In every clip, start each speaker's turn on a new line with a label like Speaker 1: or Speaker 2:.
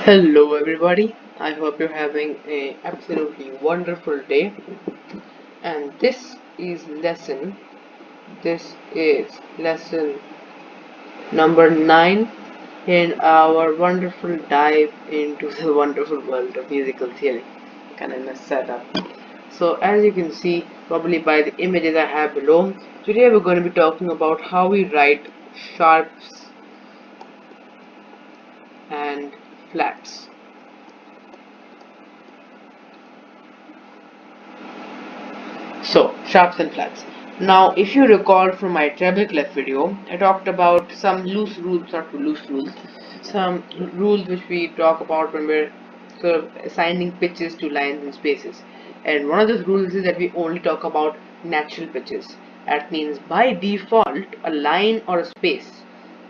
Speaker 1: Hello everybody, I hope you're having a absolutely wonderful day, and this is lesson number 9 in our wonderful dive into the wonderful world of musical theory. Kind of messed that up. So as you can see probably by the images I have below, today we're going to be talking about how we write sharps and flats. So, sharps and flats. Now, if you recall from my treble clef video, I talked about some loose rules, not loose rules, some rules which we talk about when we're sort of assigning pitches to lines and spaces. And one of those rules is that we only talk about natural pitches. That means by default, a line or a space,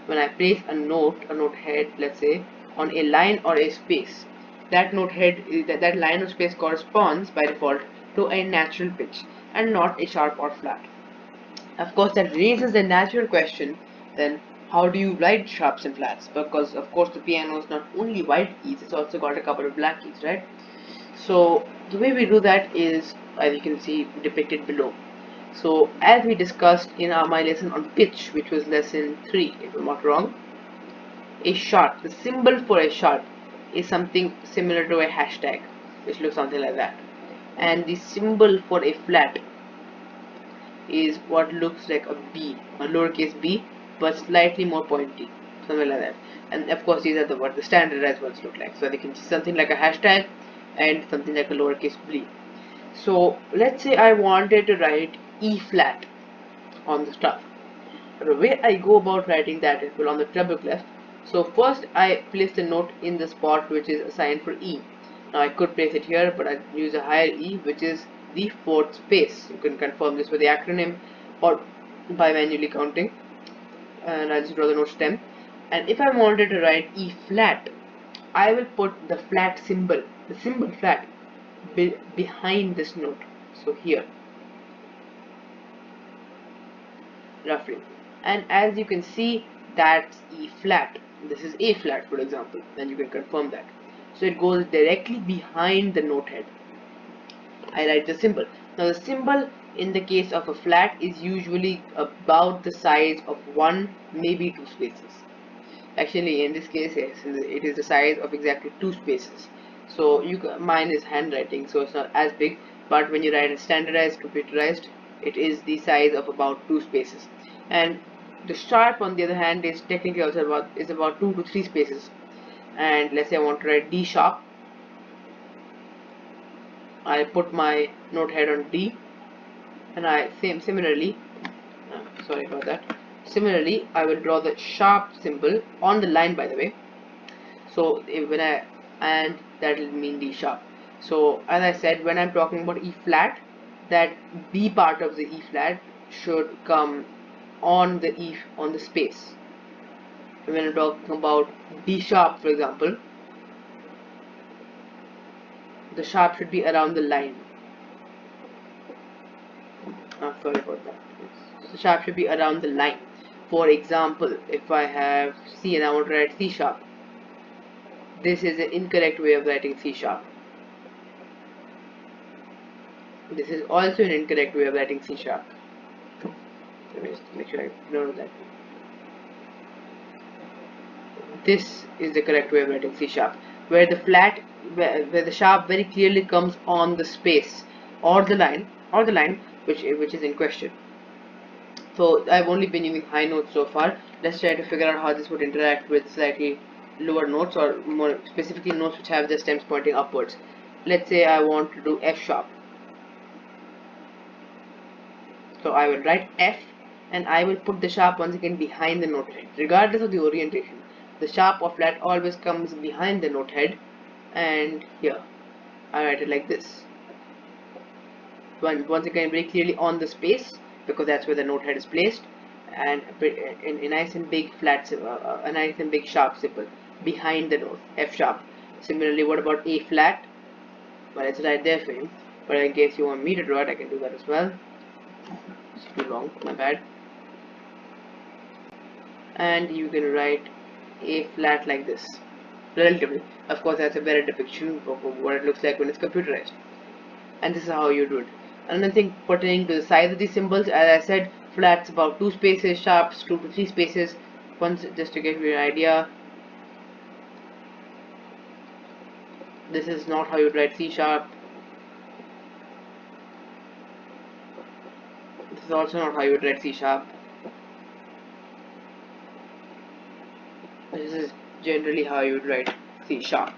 Speaker 1: when I place a note head, let's say, on a line or a space, that note head, that line or space corresponds by default to a natural pitch and not a sharp or flat. Of course, that raises the natural question then, how do you write sharps and flats? Because of course the piano is not only white keys, it's also got a couple of black keys, right? So the way we do that is, as you can see depicted below. So as we discussed in my lesson on pitch, which was lesson 3 if I'm not wrong, a sharp, the symbol for a sharp is something similar to a hashtag, which looks something like that. And the symbol for a flat is what looks like a B, a lowercase b, but slightly more pointy, something like that. And of course, these are what the standardized ones look like. So they can see something like a hashtag and something like a lowercase b. So let's say I wanted to write E flat on the stuff. The way I go about writing that is on the treble clef. So first I place the note in the spot which is assigned for E. Now I could place it here, but I use a higher E, which is the fourth space. You can confirm this with the acronym or by manually counting. And I'll just draw the note stem. And if I wanted to write E flat, I will put the flat symbol, the symbol flat, behind this note. So here, roughly. And as you can see, that's E flat. This is A flat, for example. Then you can confirm that. So it goes directly behind the note head. I write the symbol. Now the symbol in the case of a flat is usually about the size of one, maybe two spaces. Actually, in this case, yes, it is the size of exactly two spaces. So mine is handwriting, so it's not as big. But when you write it standardized, computerized, it is the size of about two spaces. And the sharp, on the other hand, is technically also about 2 to 3 spaces. And let's say I want to write D sharp. I put my note head on D, and similarly, sorry about that. Similarly, I will draw the sharp symbol on the line, by the way. So when I, and that will mean D sharp. So as I said, when I'm talking about E flat, that B part of the E flat should come on the space. And when I'm talking about D sharp, for example, the sharp should be around the line. Sorry about that. The sharp should be around the line. For example, if I have C and I want to write C sharp, this is an incorrect way of writing C sharp. This is also an incorrect way of writing C sharp. Let me just make sure I know that. This is the correct way of writing C sharp, where the flat, where the sharp very clearly comes on the space or the line which is in question. So I've only been using high notes so far. Let's try to figure out how this would interact with slightly lower notes, or more specifically notes which have the stems pointing upwards. Let's say I want to do F sharp. So I will write F, and I will put the sharp once again behind the note head, regardless of the orientation. The sharp or flat always comes behind the note head, and here I write it like this. Once again very clearly on the space, because that's where the note head is placed, and a nice and big flat, a nice and big sharp symbol behind the note, F sharp. Similarly, what about A flat? Well, it's right there for you, but in case you want me to draw it, I can do that as well. It's too long, my bad. And you can write A flat like this. relatively. Of course, that's a better depiction of what it looks like when it's computerized. And this is how you do it. Another thing pertaining to the size of these symbols, as I said, flats about 2 spaces, sharps 2 to 3 spaces. Once, just to give you an idea, this is not how you write C sharp. This is also not how you write C sharp. This is generally how you write C sharp.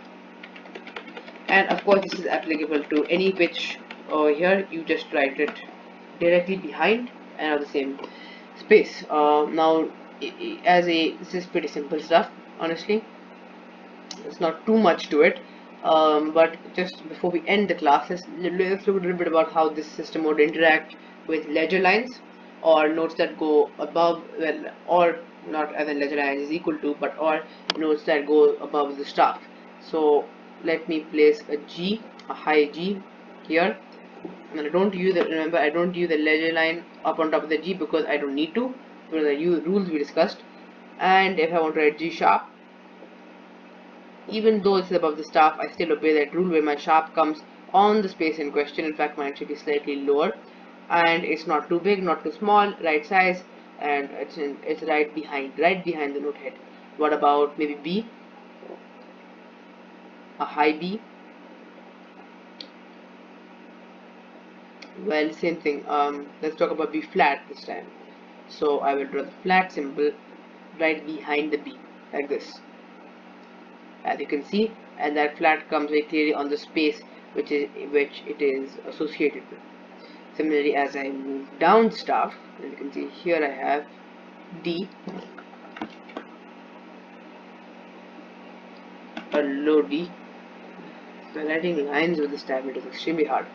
Speaker 1: And of course, this is applicable to any pitch over here. You just write it directly behind and have the same space. Now, this is pretty simple stuff, honestly. It's not too much to it. But just before we end the class, let's look a little bit about how this system would interact with ledger lines or notes that go above, well, or not as in ledger line is equal to, but or notes that go above the staff. So let me place a high G here. And I don't use the, remember, I don't use the ledger line up on top of the G because I don't need to, for the rules we discussed. And if I want to write G sharp, even though it's above the staff, I still obey that rule where my sharp comes on the space in question. In fact, mine should be slightly lower, and it's not too big, not too small, right size, and it's right behind the note head. What about maybe B, a high B? Well, same thing. Let's talk about B flat this time. So I will draw the flat symbol right behind the B, like this, as you can see, and that flat comes very clearly on the space which it is associated with. Similarly, as I move down staff, as you can see here, I have D, a low D. So writing lines with this tablet is extremely hard.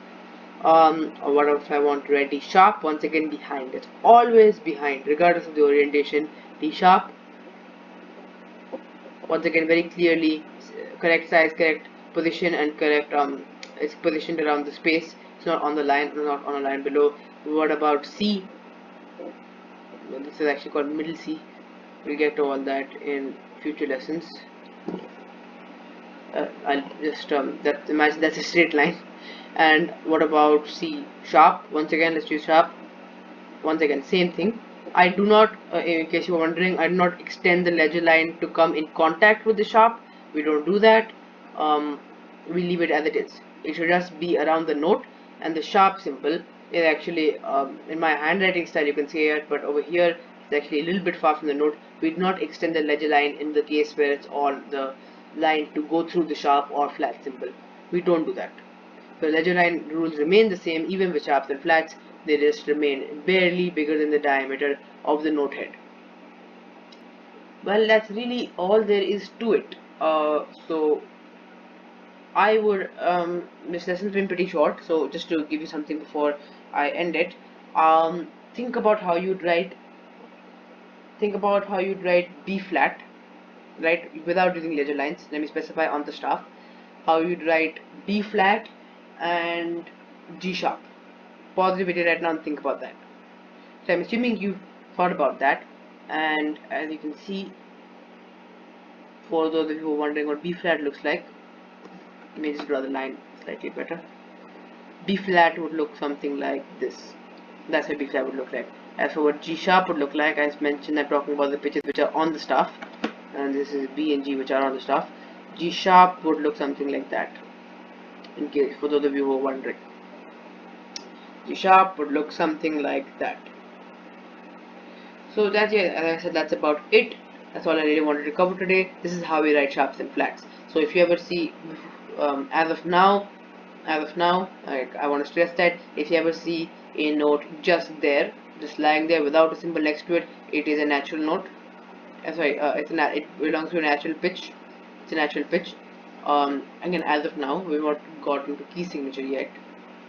Speaker 1: Or what if I want to write D sharp? Once again, behind. It's always behind, regardless of the orientation. D sharp. Once again, very clearly, correct size, correct position, and correct it's positioned around the space. It's not on the line, not on a line below. What about C? Well, this is actually called middle C. We'll get to all that in future lessons. I'll just imagine that's a straight line. And what about C sharp? Once again, let's use sharp. Once again, same thing. I do not, in case you were wondering, I do not extend the ledger line to come in contact with the sharp. We don't do that. We leave it as it is. It should just be around the note, and the sharp symbol is actually in my handwriting style, you can see it, but over here it's actually a little bit far from the note. We do not extend the ledger line in the case where it's on the line to go through the sharp or flat symbol. We don't do that. The ledger line rules remain the same even with sharps and flats. They just remain barely bigger than the diameter of the note head. Well, that's really all there is to it. So I would this lesson's been pretty short, so just to give you something before I end it, think about how you'd write B flat, right, without using ledger lines. Let me specify on the staff how you'd write B flat and G sharp. Pause the video right now and think about that. So I'm assuming you've thought about that, and as you can see, for those of you who are wondering what B flat looks like, let me just draw the line slightly better. B flat would look something like this. That's what B flat would look like. As for what G sharp would look like, as mentioned, I'm talking about the pitches which are on the staff, and this is B and G which are on the staff. G sharp would look something like that. In case for those of you who are wondering, G sharp would look something like that. So that's it. As I said, that's about it. That's all I really wanted to cover today. This is how we write sharps and flats. So if you ever see, as of now, I want to stress that if you ever see a note just there, just lying there without a symbol next to it, it is a natural note. It belongs to a natural pitch. It's a natural pitch. Again, as of now, we've not got into key signature yet.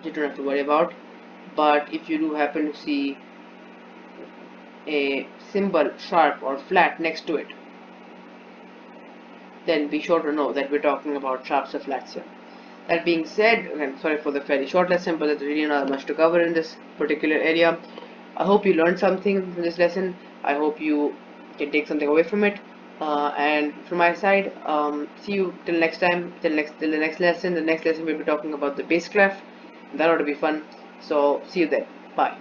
Speaker 1: You don't have to worry about. But if you do happen to see a symbol sharp or flat next to it, then be sure to know that we're talking about sharps or flats here. That being said, again, sorry for the fairly short lesson, but there's really not much to cover in this particular area. I hope you learned something from this lesson. I hope you can take something away from it. And from my side, see you till next time, till the next lesson. The next lesson we'll be talking about the basecraft. That ought to be fun. So see you there. Bye.